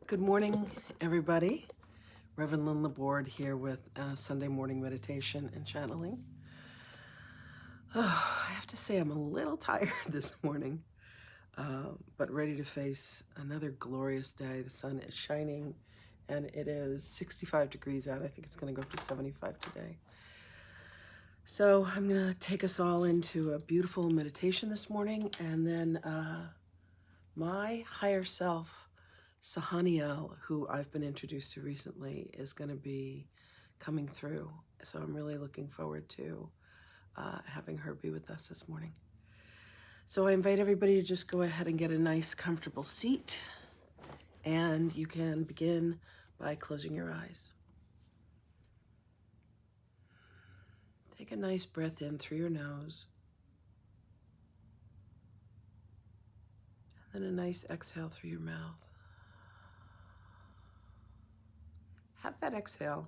Good morning, everybody. Reverend Lynn LaBorde here with Sunday morning meditation and channeling. I have to say I'm a little tired this morning, but ready to face another glorious day. The sun is shining and it is 65 degrees out. I think it's going to go up to 75 today. So I'm going to take us all into a beautiful meditation this morning, and then my higher self, Sahaniel, who I've been introduced to recently, is going to be coming through. So I'm really looking forward to having her be with us this morning. So I invite everybody to just go ahead and get a nice, comfortable seat. And you can begin by closing your eyes. Take a nice breath in through your nose. And then a nice exhale through your mouth. Have that exhale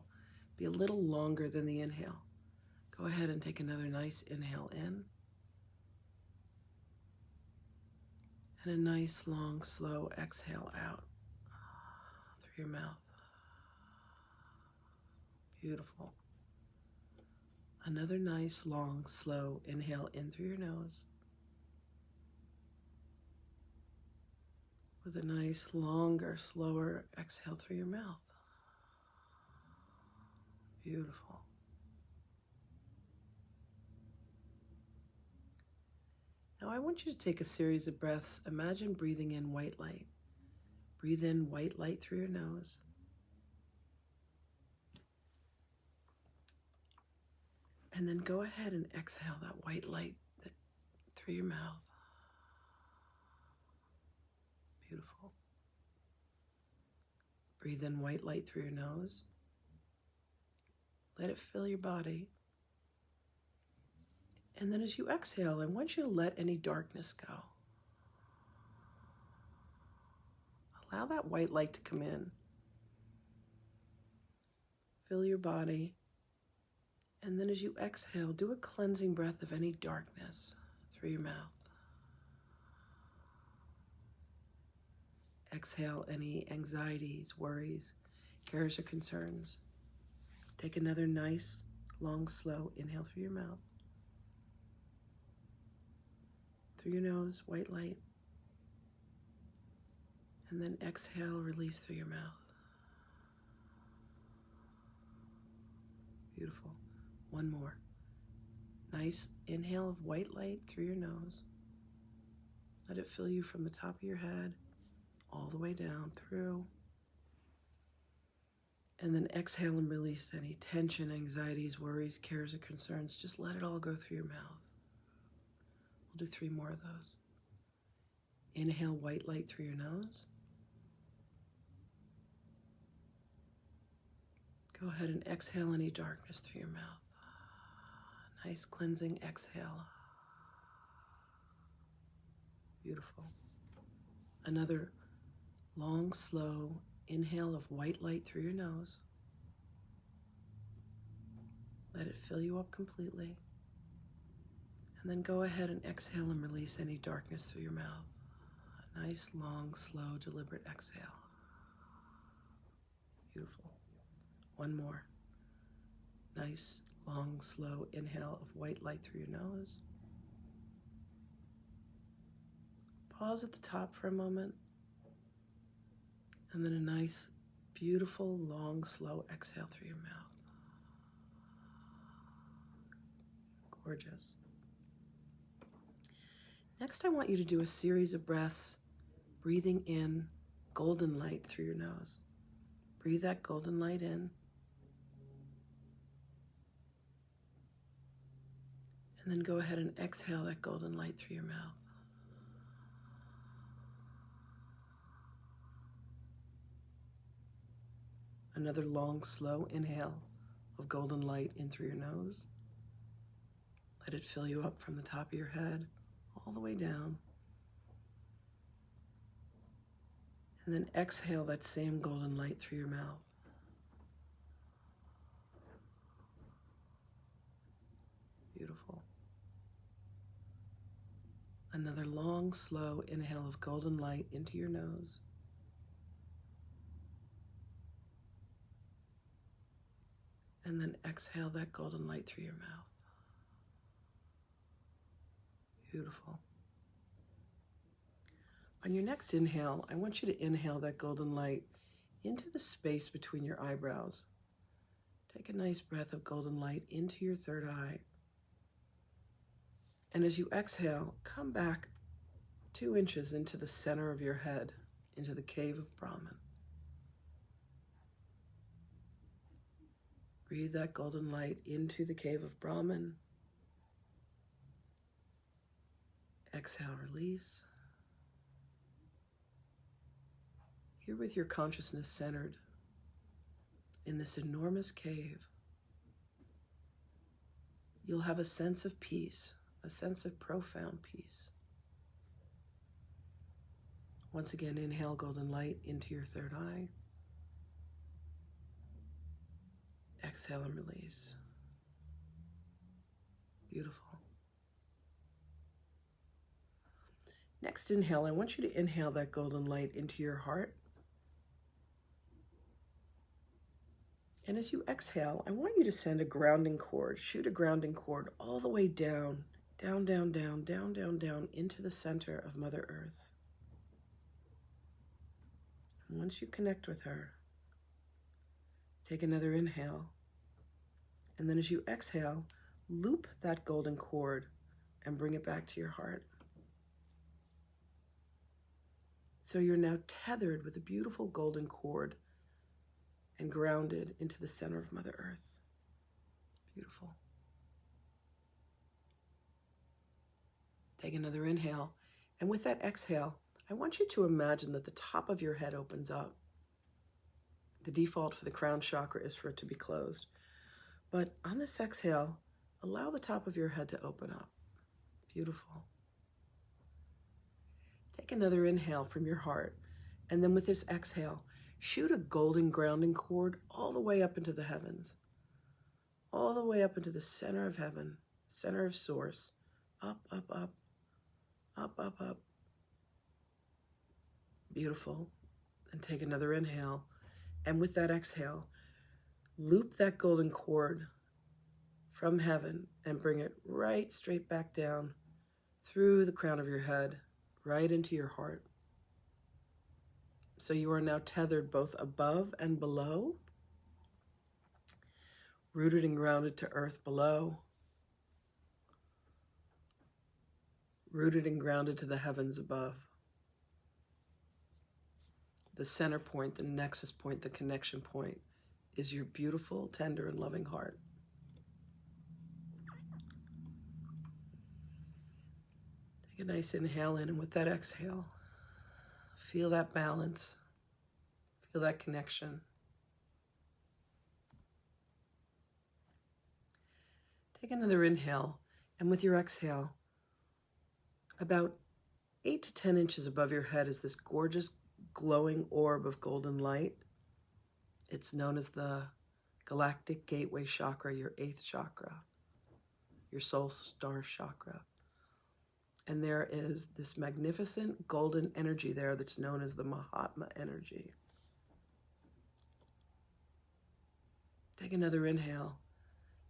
be a little longer than the inhale. Go ahead and take another nice inhale in. And a nice, long, slow exhale out through your mouth. Beautiful. Another nice, long, slow inhale in through your nose. With a nice, longer, slower exhale through your mouth. Beautiful. Now I want you to take a series of breaths. Imagine breathing in white light. Breathe in white light through your nose. And then go ahead and exhale that white light through your mouth. Beautiful. Breathe in white light through your nose. Let it fill your body. And then as you exhale, I want you to let any darkness go. Allow that white light to come in. Fill your body. And then as you exhale, do a cleansing breath of any darkness through your mouth. Exhale any anxieties, worries, cares, or concerns. Take another nice, long, slow inhale through your mouth. Through your nose, white light. And then exhale, release through your mouth. Beautiful. One more. Nice inhale of white light through your nose. Let it fill you from the top of your head all the way down through. And then exhale and release any tension, anxieties, worries, cares, or concerns. Just let it all go through your mouth. We'll do 3 more of those. Inhale white light through your nose. Go ahead and exhale any darkness through your mouth. Nice cleansing exhale. Beautiful. Another long, slow inhale of white light through your nose. Let it fill you up completely. And then go ahead and exhale and release any darkness through your mouth. A nice, long, slow, deliberate exhale. Beautiful. One more. Nice, long, slow inhale of white light through your nose. Pause at the top for a moment. And then a nice, beautiful, long, slow exhale through your mouth. Gorgeous. Next, I want you to do a series of breaths, breathing in golden light through your nose. Breathe that golden light in. And then go ahead and exhale that golden light through your mouth. Another long, slow inhale of golden light in through your nose. Let it fill you up from the top of your head all the way down. And then exhale that same golden light through your mouth. Beautiful. Another long, slow inhale of golden light into your nose. And then exhale that golden light through your mouth. Beautiful. On your next inhale, I want you to inhale that golden light into the space between your eyebrows. Take a nice breath of golden light into your third eye. And as you exhale, come back 2 inches into the center of your head, into the cave of Brahman. Breathe that golden light into the cave of Brahman. Exhale, release. Here with your consciousness centered in this enormous cave, you'll have a sense of peace, a sense of profound peace. Once again, inhale golden light into your third eye. Exhale and release. Beautiful. Next inhale, I want you to inhale that golden light into your heart. And as you exhale, I want you to send a grounding cord, shoot a grounding cord all the way down, down, down, down, down, down, down into the center of Mother Earth. And once you connect with her, take another inhale. And then as you exhale, loop that golden cord and bring it back to your heart. So you're now tethered with a beautiful golden cord and grounded into the center of Mother Earth. Beautiful. Take another inhale. And with that exhale, I want you to imagine that the top of your head opens up. The default for the crown chakra is for it to be closed. But on this exhale, allow the top of your head to open up. Beautiful. Take another inhale from your heart. And then with this exhale, shoot a golden grounding cord all the way up into the heavens. All the way up into the center of heaven, center of source. Up, up, up, up, up, up. Beautiful. And take another inhale. And with that exhale, loop that golden cord from heaven and bring it right straight back down through the crown of your head, right into your heart. So you are now tethered both above and below, rooted and grounded to earth below, rooted and grounded to the heavens above. The center point, the nexus point, the connection point is your beautiful, tender, and loving heart. Take a nice inhale in, and with that exhale, feel that balance, feel that connection. Take another inhale, and with your exhale, about 8 to 10 inches above your head is this gorgeous glowing orb of golden light. It's known as the galactic gateway chakra, your 8th chakra, your soul star chakra. And there is this magnificent golden energy there that's known as the Mahatma energy. Take another inhale.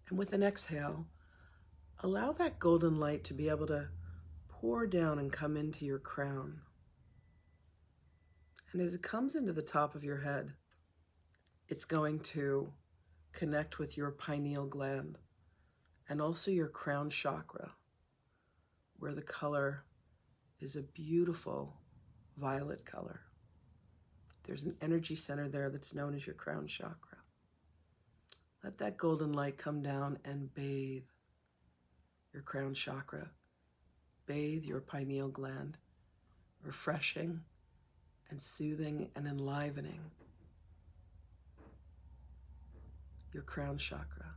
And with an exhale, allow that golden light to be able to pour down and come into your crown. And as it comes into the top of your head, it's going to connect with your pineal gland and also your crown chakra, where the color is a beautiful violet color. There's an energy center there that's known as your crown chakra. Let that golden light come down and bathe your crown chakra, bathe your pineal gland, refreshing and soothing and enlivening your crown chakra.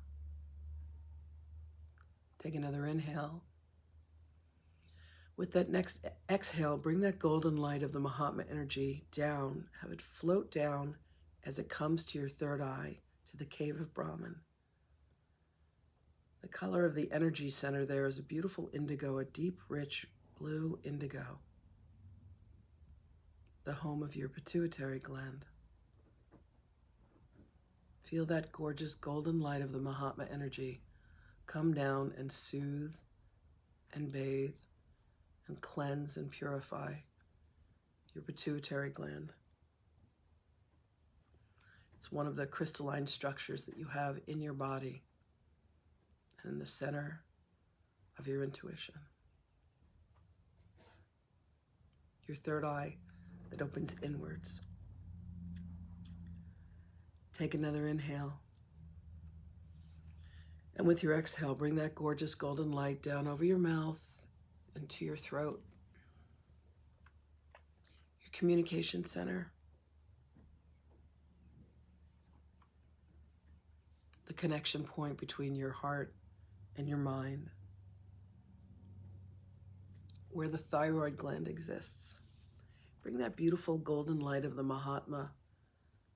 Take another inhale. With that next exhale, bring that golden light of the Mahatma energy down. Have it float down as it comes to your third eye, to the cave of Brahman. The color of the energy center there is a beautiful indigo, a deep, rich blue indigo, the home of your pituitary gland. Feel that gorgeous golden light of the Mahatma energy come down and soothe and bathe and cleanse and purify your pituitary gland. It's one of the crystalline structures that you have in your body and in the center of your intuition. Your third eye that opens inwards. Take another inhale. And with your exhale, bring that gorgeous golden light down over your mouth and to your throat. Your communication center. The connection point between your heart and your mind. Where the thyroid gland exists. Bring that beautiful golden light of the Mahatma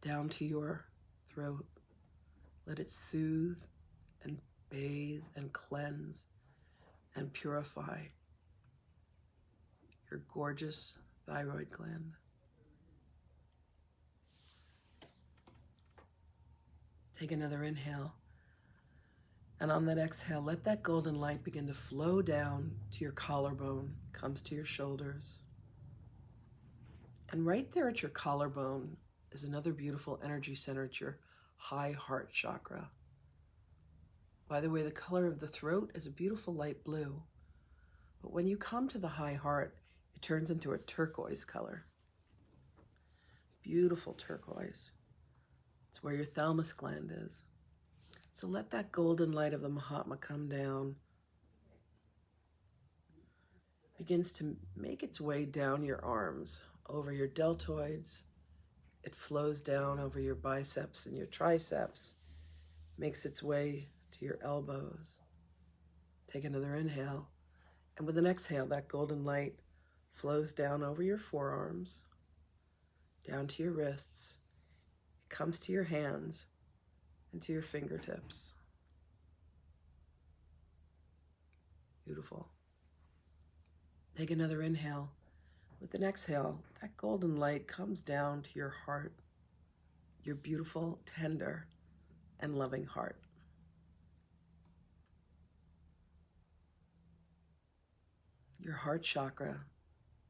down to your throat. Let it soothe and bathe and cleanse and purify your gorgeous thyroid gland. Take another inhale. And on that exhale, let that golden light begin to flow down to your collarbone, comes to your shoulders. And right there at your collarbone is another beautiful energy center at your high heart chakra. By the way, the color of the throat is a beautiful light blue. But when you come to the high heart, it turns into a turquoise color. Beautiful turquoise. It's where your thalamus gland is. So let that golden light of the Mahatma come down. Begins to make its way down your arms, over your deltoids. It flows down over your biceps and your triceps, makes its way to your elbows. Take another inhale. And with an exhale, that golden light flows down over your forearms, down to your wrists. It comes to your hands and to your fingertips. Beautiful. Take another inhale. With an exhale, that golden light comes down to your heart, your beautiful, tender, and loving heart. Your heart chakra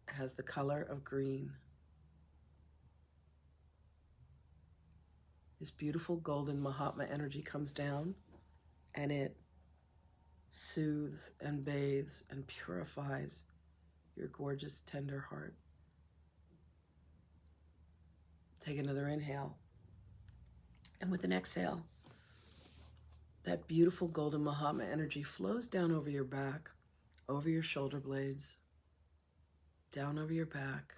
has the color of green. This beautiful golden Mahatma energy comes down and it soothes and bathes and purifies your gorgeous, tender heart. Take another inhale. And with an exhale, that beautiful golden Mahatma energy flows down over your back, over your shoulder blades, down over your back.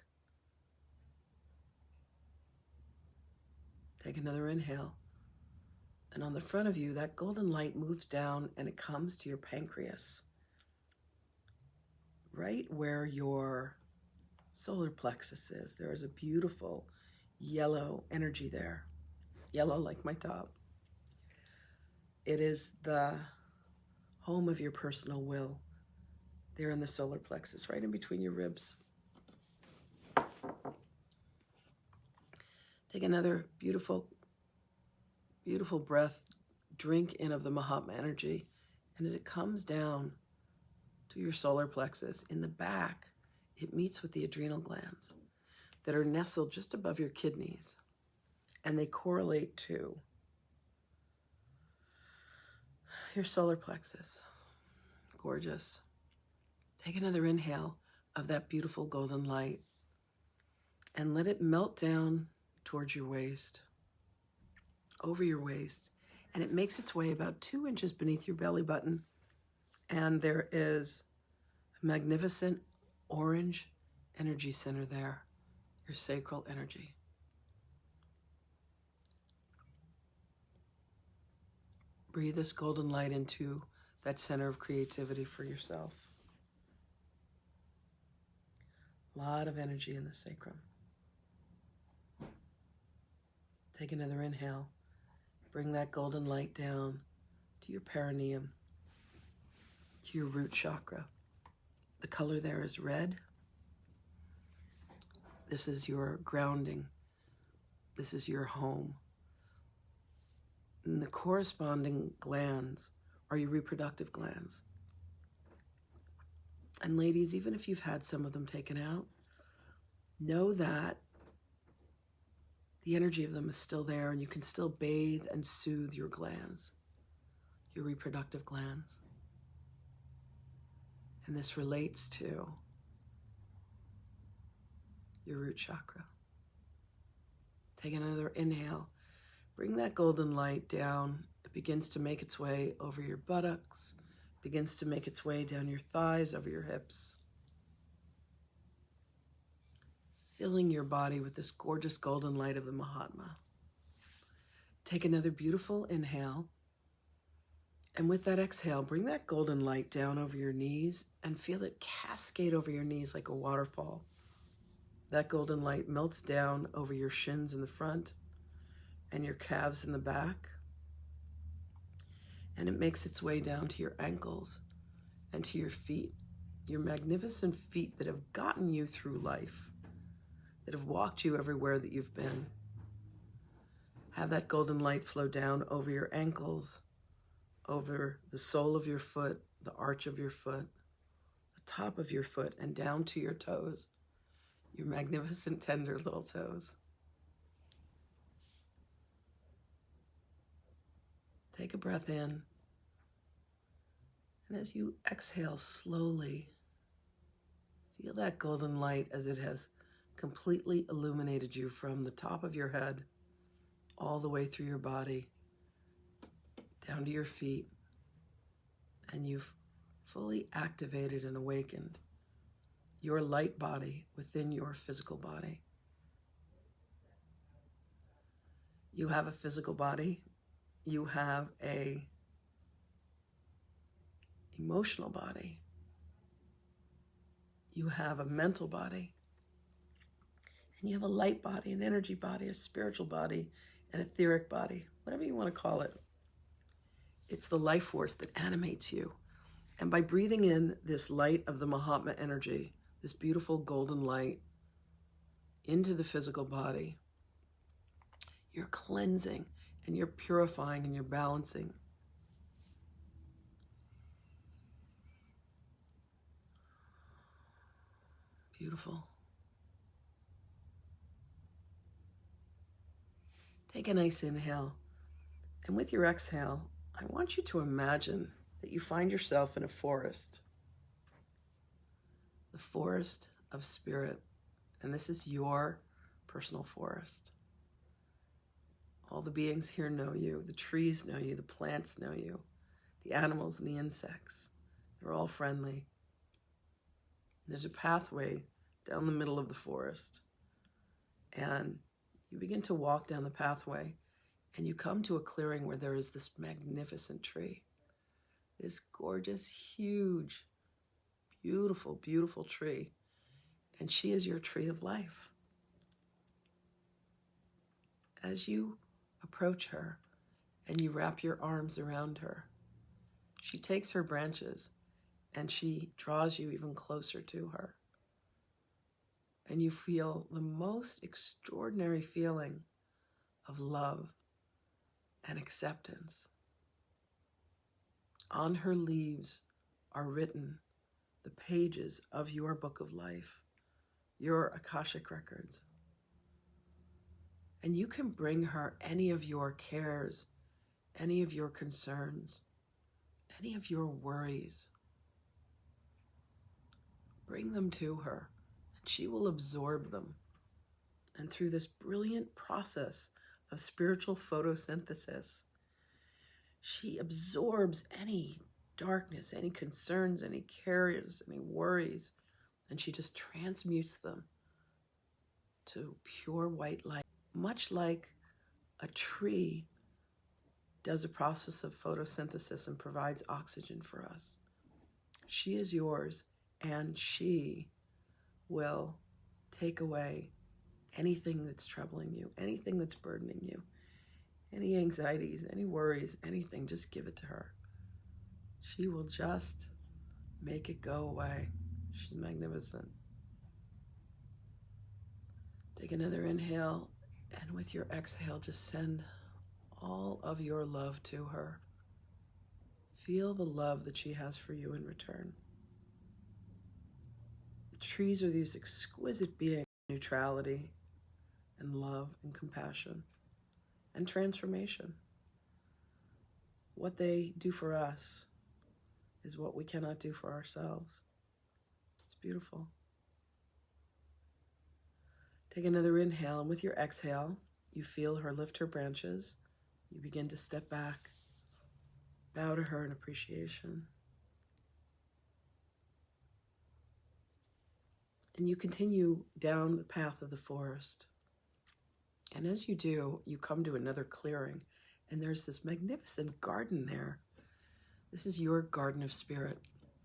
Take another inhale. And on the front of you, that golden light moves down and it comes to your pancreas. Right where your solar plexus is, there is a beautiful yellow energy there. Yellow like my top. It is the home of your personal will. There in the solar plexus, right in between your ribs. Take another beautiful, beautiful breath. Drink in of the Mahatma energy. And as it comes down to your solar plexus, in the back, it meets with the adrenal glands that are nestled just above your kidneys. And they correlate to your solar plexus. Gorgeous. Take another inhale of that beautiful golden light and let it melt down towards your waist, over your waist. And it makes its way about 2 inches beneath your belly button. And there is a magnificent orange energy center there, your sacral energy. Breathe this golden light into that center of creativity for yourself. A lot of energy in the sacrum. Take another inhale. Bring that golden light down to your perineum, to your root chakra. The color there is red. This is your grounding. This is your home. And the corresponding glands are your reproductive glands. And ladies, even if you've had some of them taken out, know that the energy of them is still there, and you can still bathe and soothe your glands, your reproductive glands. And this relates to your root chakra. Take another inhale. Bring that golden light down. It begins to make its way over your buttocks, begins to make its way down your thighs, over your hips, filling your body with this gorgeous golden light of the Mahatma. Take another beautiful inhale. And with that exhale, bring that golden light down over your knees and feel it cascade over your knees like a waterfall. That golden light melts down over your shins in the front and your calves in the back. And it makes its way down to your ankles and to your feet, your magnificent feet that have gotten you through life, that have walked you everywhere that you've been. Have that golden light flow down over your ankles, over the sole of your foot, the arch of your foot, the top of your foot, and down to your toes, your magnificent, tender little toes. Take a breath in, and as you exhale slowly, feel that golden light as it has completely illuminated you from the top of your head all the way through your body, down to your feet, and you've fully activated and awakened your light body within your physical body. You have a physical body, you have a emotional body, you have a mental body, and you have a light body, an energy body, a spiritual body, an etheric body, whatever you want to call it. It's the life force that animates you. And by breathing in this light of the Mahatma energy, this beautiful golden light into the physical body, you're cleansing and you're purifying and you're balancing. Beautiful. Take a nice inhale. And with your exhale, I want you to imagine that you find yourself in a forest. The forest of spirit. And this is your personal forest. All the beings here know you. The trees know you. The plants know you. The animals and the insects. They're all friendly. There's a pathway down the middle of the forest. And you begin to walk down the pathway, and you come to a clearing where there is this magnificent tree. This gorgeous, huge, beautiful, beautiful tree. And she is your tree of life. As you approach her and you wrap your arms around her, she takes her branches and she draws you even closer to her. And you feel the most extraordinary feeling of love and acceptance. On her leaves are written the pages of your book of life, your Akashic records. And you can bring her any of your cares, any of your concerns, any of your worries. Bring them to her, and she will absorb them. And through this brilliant process of spiritual photosynthesis, she absorbs any darkness, any concerns, any cares, any worries, and she just transmutes them to pure white light. Much like a tree does a process of photosynthesis and provides oxygen for us. She is yours, and she will take away anything that's troubling you, anything that's burdening you, any anxieties, any worries, anything, just give it to her. She will just make it go away. She's magnificent. Take another inhale, and with your exhale, just send all of your love to her. Feel the love that she has for you in return. The trees are these exquisite beings of neutrality and love and compassion and transformation. What they do for us is what we cannot do for ourselves. It's beautiful. Take another inhale, and with your exhale, you feel her lift her branches. You begin to step back, bow to her in appreciation. And you continue down the path of the forest. And as you do, you come to another clearing, and there's this magnificent garden there. This is your garden of spirit,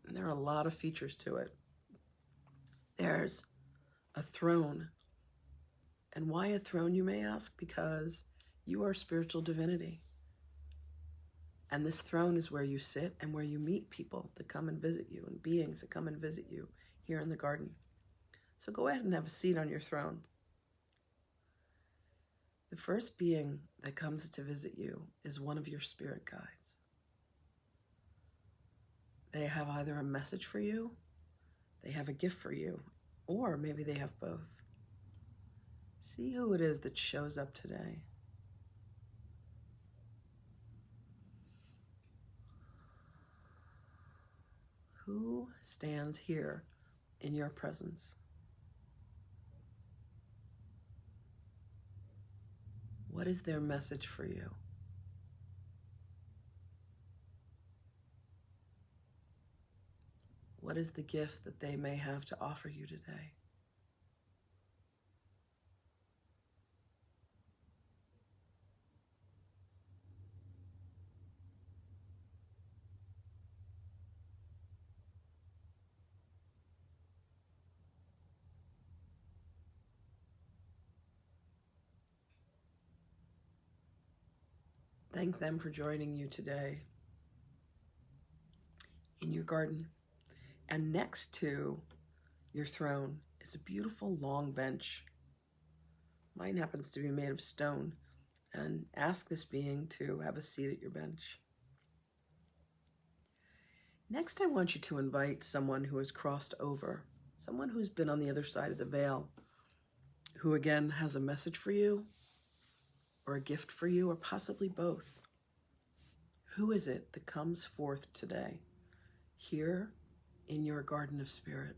and there are a lot of features to it. There's a throne. And why a throne, you may ask? Because you are spiritual divinity. And this throne is where you sit and where you meet people that come and visit you and beings that come and visit you here in the garden. So go ahead and have a seat on your throne. The first being that comes to visit you is one of your spirit guides. They have either a message for you, they have a gift for you, or maybe they have both. See who it is that shows up today. Who stands here in your presence? What is their message for you? What is the gift that they may have to offer you today? Thank them for joining you today in your garden. And next to your throne is a beautiful long bench. Mine happens to be made of stone. And ask this being to have a seat at your bench. Next, I want you to invite someone who has crossed over, someone who's been on the other side of the veil, who again has a message for you, or a gift for you, or possibly both. Who is it that comes forth today, here in your garden of spirit?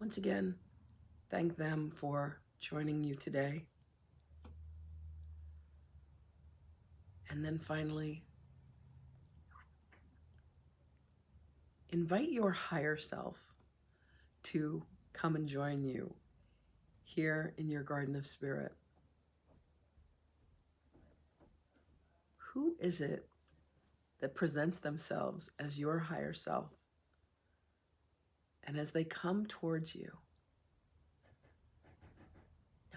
Once again, thank them for joining you today. And then finally, invite your higher self to come and join you here in your garden of spirit. Who is it that presents themselves as your higher self? And as they come towards you,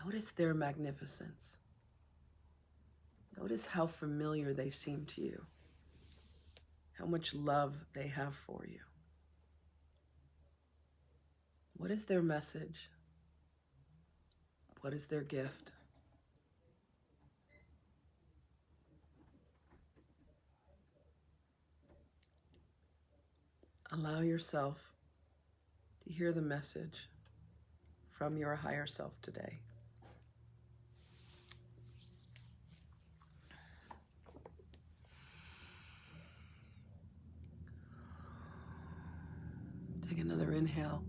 notice their magnificence. Notice how familiar they seem to you, how much love they have for you. What is their message? What is their gift? Allow yourself to hear the message from your higher self today. Take another inhale.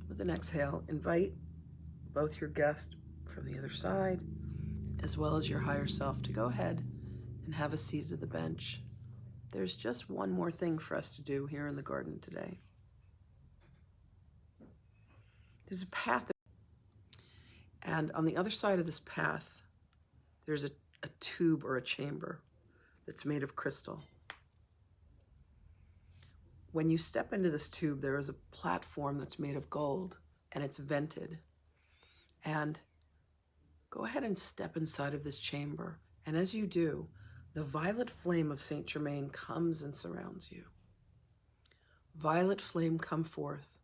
With an exhale, invite both your guest from the other side as well as your higher self to go ahead and have a seat at the bench. There's just one more thing for us to do here in the garden today. There's a path, and on the other side of this path, there's a tube or a chamber that's made of crystal. When you step into this tube, there is a platform that's made of gold, and it's vented. And go ahead and step inside of this chamber. And as you do, the violet flame of Saint Germain comes and surrounds you. Violet flame, come forth.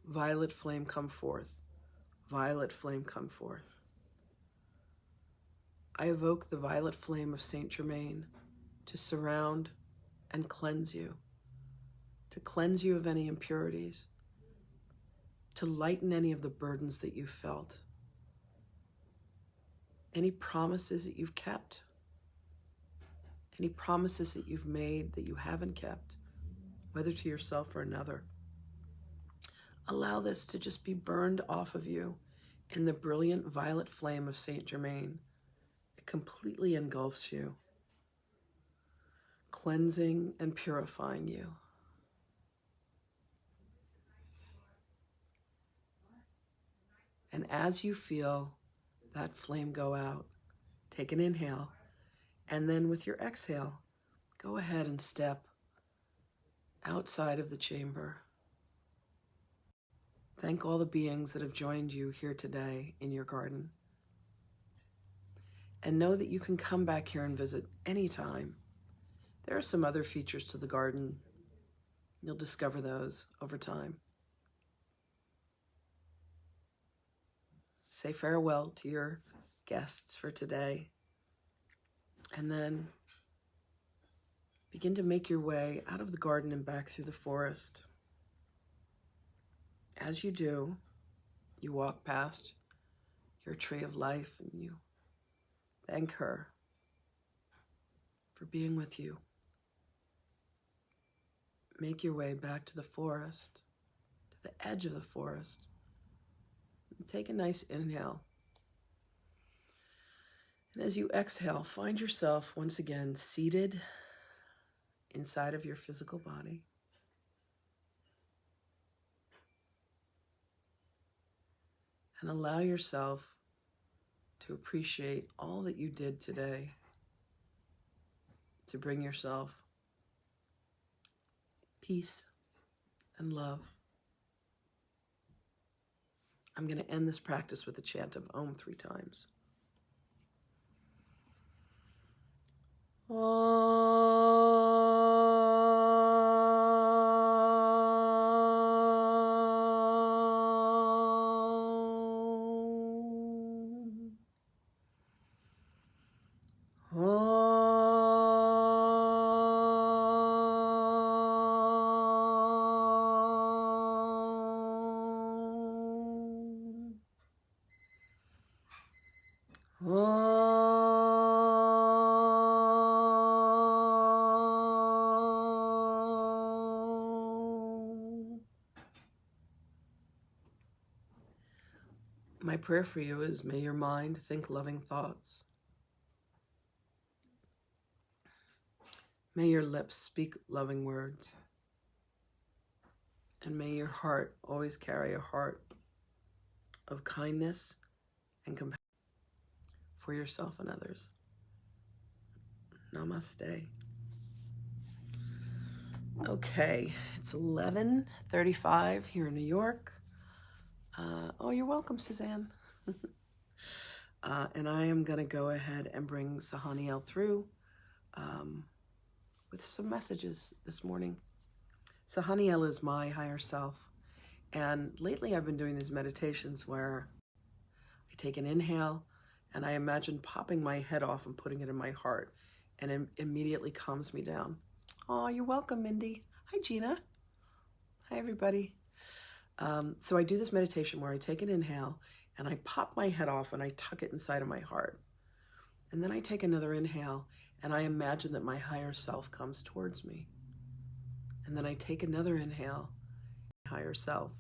Violet flame, come forth. Violet flame, come forth. I evoke the violet flame of Saint Germain to surround and cleanse you, to cleanse you of any impurities, to lighten any of the burdens that you felt, any promises that you've kept, any promises that you've made that you haven't kept, whether to yourself or another. Allow this to just be burned off of you in the brilliant violet flame of Saint Germain. It completely engulfs you, cleansing and purifying you. And as you feel that flame go out, take an inhale, and then with your exhale, go ahead and step outside of the chamber. Thank all the beings that have joined you here today in your garden. And know that you can come back here and visit anytime. There are some other features to the garden. You'll discover those over time. Say farewell to your guests for today. And then begin to make your way out of the garden and back through the forest. As you do, you walk past your tree of life and you thank her for being with you. Make your way back to the forest, to the edge of the forest. And take a nice inhale. And as you exhale, find yourself once again seated inside of your physical body. And allow yourself to appreciate all that you did today to bring yourself peace and love. I'm going to end this practice with a chant of Om 3 times. My prayer for you is, may your mind think loving thoughts. May your lips speak loving words. And may your heart always carry a heart of kindness and compassion for yourself and others. Namaste. Okay, it's 11:35 here in New York. Oh, you're welcome, Suzanne. And I am going to go ahead and bring Sahaniel through with some messages this morning. Sahaniel is my higher self. And lately I've been doing these meditations where I take an inhale and I imagine popping my head off and putting it in my heart, and it immediately calms me down. Oh, you're welcome, Mindy. Hi, Gina. Hi, everybody. So I do this meditation where I take an inhale and I pop my head off and I tuck it inside of my heart. And then I take another inhale and I imagine that my higher self comes towards me. And then I take another inhale, higher self.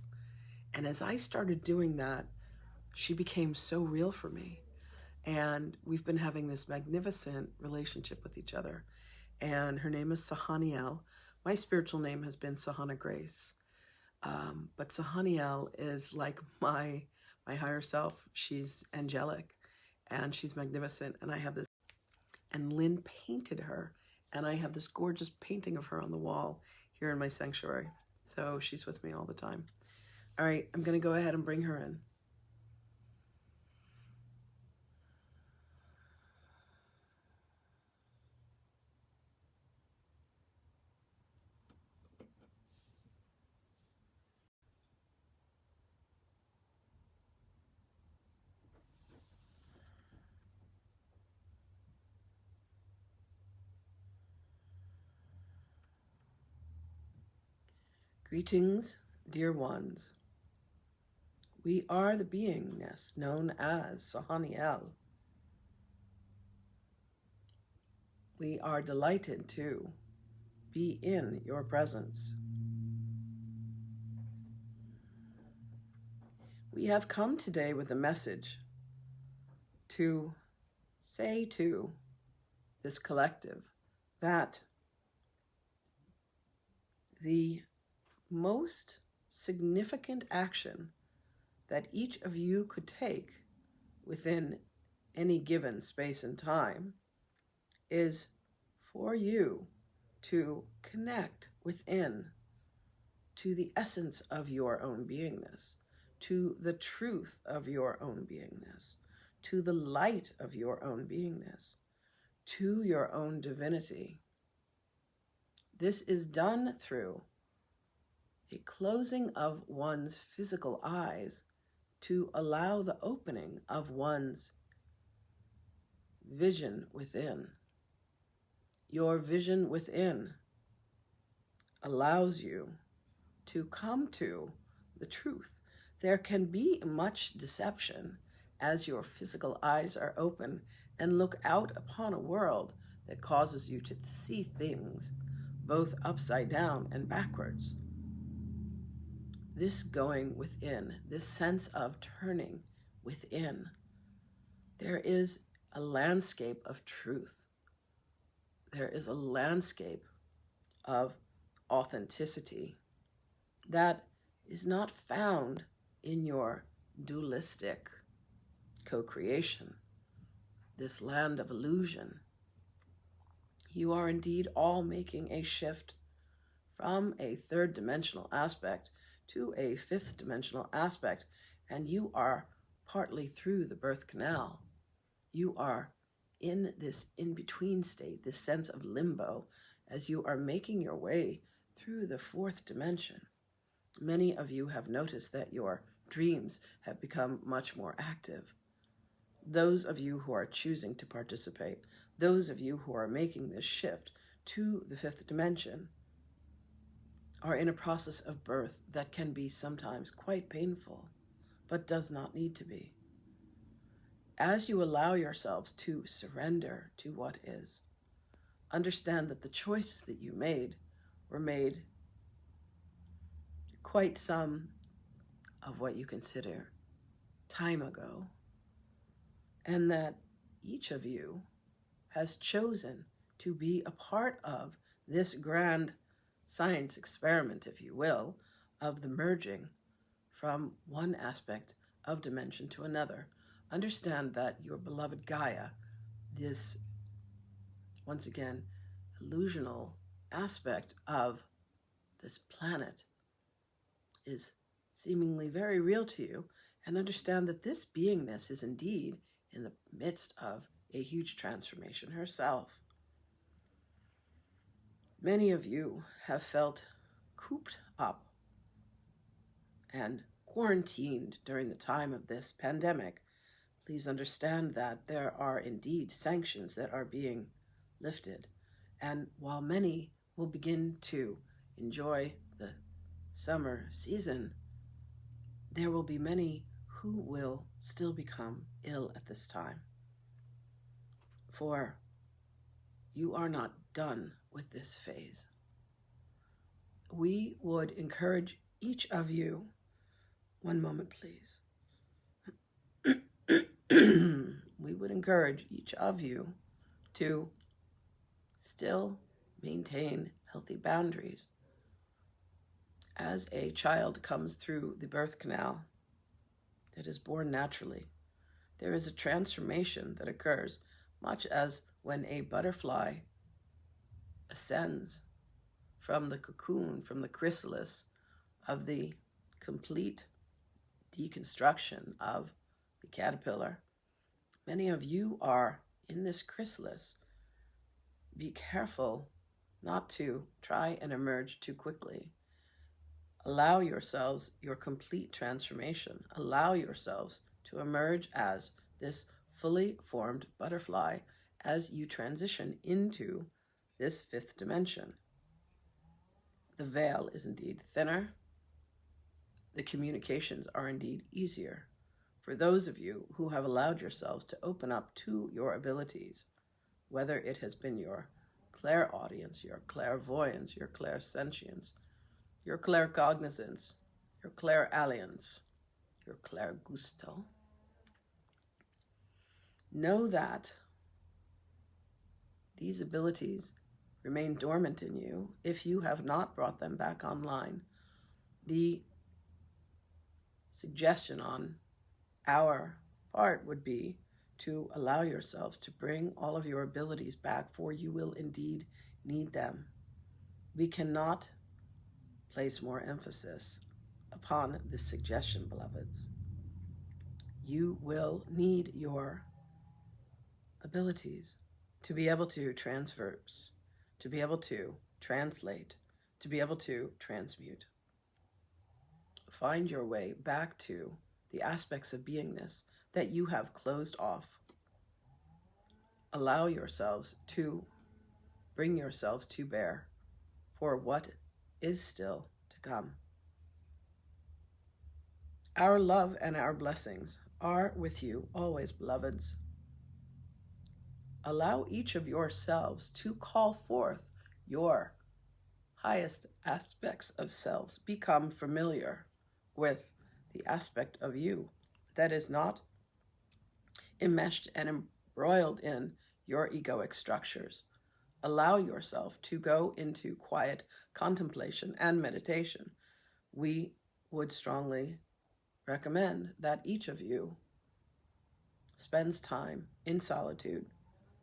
And as I started doing that, she became so real for me. And we've been having this magnificent relationship with each other. And her name is Sahaniel. My spiritual name has been Sahana Grace. But Sahaniel is like my higher self. She's angelic and she's magnificent. And I have this, and Lynn painted her, and I have this gorgeous painting of her on the wall here in my sanctuary. So she's with me all the time. All right, I'm going to go ahead and bring her in. Greetings, dear ones. We are the beingness known as Sahaniel. We are delighted to be in your presence. We have come today with a message to say to this collective that the most significant action that each of you could take within any given space and time is for you to connect within to the essence of your own beingness, to the truth of your own beingness, to the light of your own beingness, to your own divinity. This is done through a closing of one's physical eyes to allow the opening of one's vision within. Your vision within allows you to come to the truth. There can be much deception as your physical eyes are open and look out upon a world that causes you to see things both upside down and backwards. This going within, this sense of turning within, there is a landscape of truth. There is a landscape of authenticity that is not found in your dualistic co-creation, this land of illusion. You are indeed all making a shift from a third dimensional aspect to a fifth dimensional aspect, and you are partly through the birth canal. You are in this in-between state, this sense of limbo, as you are making your way through the fourth dimension. Many of you have noticed that your dreams have become much more active. Those of you who are choosing to participate, those of you who are making this shift to the fifth dimension, are in a process of birth that can be sometimes quite painful, but does not need to be. As you allow yourselves to surrender to what is, understand that the choices that you made were made quite some of what you consider time ago, and that each of you has chosen to be a part of this grand science experiment, if you will, of the merging from one aspect of dimension to another. Understand that your beloved Gaia, this, once again, illusional aspect of this planet, is seemingly very real to you, and understand that this beingness is indeed in the midst of a huge transformation herself. Many of you have felt cooped up and quarantined during the time of this pandemic. Please understand that there are indeed sanctions that are being lifted. And while many will begin to enjoy the summer season, there will be many who will still become ill at this time. For you are not done with this phase. We would encourage each of you, one moment please. We would encourage each of you to still maintain healthy boundaries. As a child comes through the birth canal that is born naturally, there is a transformation that occurs, much as when a butterfly ascends from the cocoon, from the chrysalis of the complete deconstruction of the caterpillar. Many of you are in this chrysalis. Be careful not to try and emerge too quickly. Allow yourselves your complete transformation. Allow yourselves to emerge as this fully formed butterfly as you transition into this fifth dimension. The veil is indeed thinner. The communications are indeed easier for those of you who have allowed yourselves to open up to your abilities, whether it has been your clairaudience, your clairvoyance, your clairsentience, your claircognizance, your clairalliance, your clairgusto. Know that these abilities remain dormant in you if you have not brought them back online. The suggestion on our part would be to allow yourselves to bring all of your abilities back, for you will indeed need them. We cannot place more emphasis upon this suggestion, beloveds. You will need your abilities to be able to transverse, to be able to translate, to be able to transmute. Find your way back to the aspects of beingness that you have closed off. Allow yourselves to bring yourselves to bear for what is still to come. Our love and our blessings are with you always, beloveds. Allow each of yourselves to call forth your highest aspects of selves. Become familiar with the aspect of you that is not enmeshed and embroiled in your egoic structures. Allow yourself to go into quiet contemplation and meditation. We would strongly recommend that each of you spends time in solitude,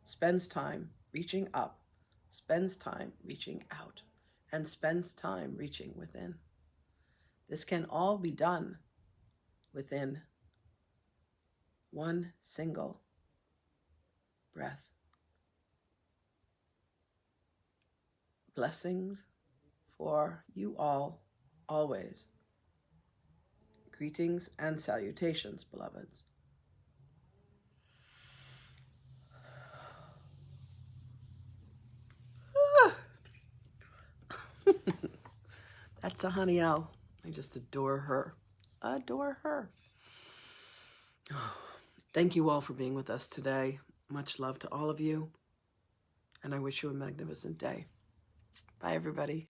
spends time reaching up, spends time reaching out, and spends time reaching within. This can all be done within one single breath. Blessings for you all, always. Greetings and salutations, beloveds. That's Sahaniel. I just adore her. Adore her. Thank you all for being with us today. Much love to all of you. And I wish you a magnificent day. Bye, everybody.